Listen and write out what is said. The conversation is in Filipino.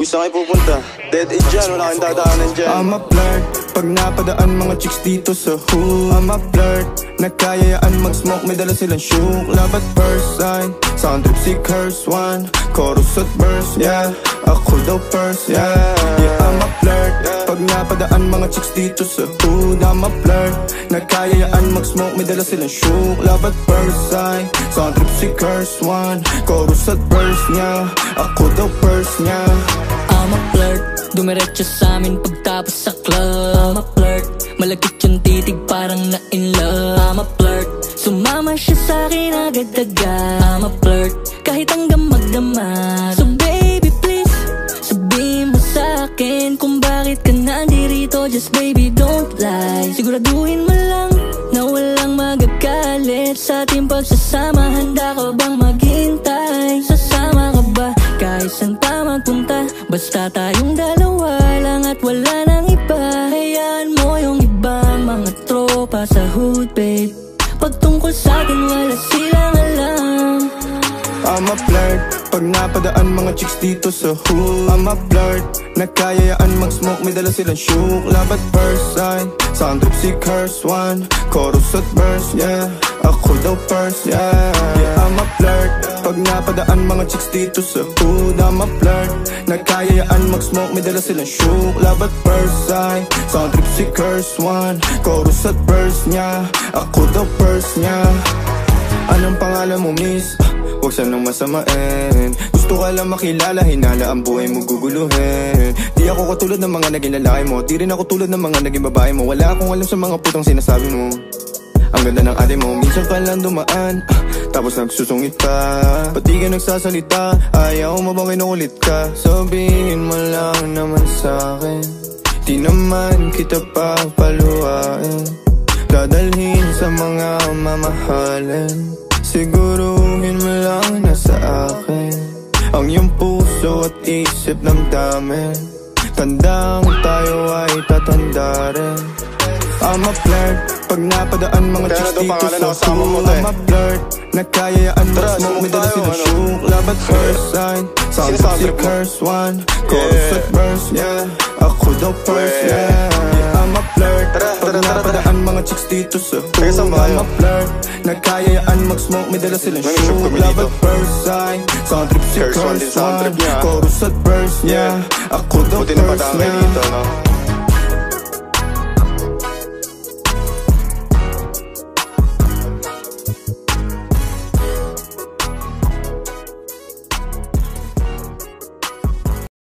Kung saan kayo pupunta? Dead end dyan, wala kang dadaanan dyan. I'm a flirt, pag napadaan mga chicks dito sa hood. I'm a flirt, nagkayayaan mag-smoke, may dala silang shook. Love at first sight, sound trip si curse one. Chorus at verse, yeah, ako daw first, yeah. Yeah, I'm a flirt, pag napadaan mga chicks dito sa hood. I'm a flirt, nagkayayaan mag-smoke, may dala silang shook. Love at first sight, sound trip si curse one. Chorus at verse niya, ako daw first niya. I'm a flirt, dumiretso sa amin pagtapos sa club. I'm a flirt, malagkit yung titig parang na in love. I'm a flirt, sumama siya sa'kin agad-agad. I'm a flirt, kahit hanggang magdamag. So baby please, sabihin mo sa'kin kung bakit ka nandirito. Just baby don't lie, siguraduhin mo lang na walang magagalit sa ating pagsasama. Handa ka bang maghintay? Sasama ka ba kahit saan pa magpunta? Basta tayong dalawa lang at wala nang iba. Hayaan mo yung ibang mga tropa sa hood, babe. Pagtungkol sa'kin wala silang alam. I'm a flirt, pag napadaan mga chicks dito sa hood. I'm a flirt, nagkayayaan mag-smoke, may dala silang shook. Love at first sight, sound trip si curse one. Chorus at verse, yeah, ako daw first, yeah. Yeah, I'm a flirt, pag napadaan mga chicks dito sa hood. I'm a flirt, nagkayayaan mag-smoke, may dala silang shook. Love at first sight, sound trip si curse one. Chorus at verse niya, ako daw first niya. Anong pangalan mo, miss? Huwag sanang masamain. Gusto ka lang makilala, hinala ang buhay mo guguluhin. Di ako katulad ng mga naging lalaki mo, di rin ako tulad ng mga naging babae mo. Wala akong alam sa mga putang sinasabi mo. Ang ganda ng ate mo, minsan ka lang dumaan, tapos nagsusungit pa. Ba't di ka nagsasalita? Ayaw mo bang kinukulit ka? Sabihin mo lang naman sa'kin, di naman kita papaluhain. Dadalhin sa mga mamahalin, siguruhin mo lang na sa akin ang iyong puso at isip damdamin. Tandang tayo ay tatanda rin. I'm a flirt, pag napadaan mga chicks dito sa hood. I'm a flirt, nagkayayaan mag-smoke, may dala silang shook. Love at first sight, sound trip si curse one. Chorus at verse, yeah, ako daw first, yeah. I'm a flirt, pag napadaan mga chicks dito sa hood. I'm a flirt, nagkayayaan mag-smoke, may dala silang shook. Love at first sight, sound trip si curse one. Chorus at verse, yeah, ako daw first, yeah.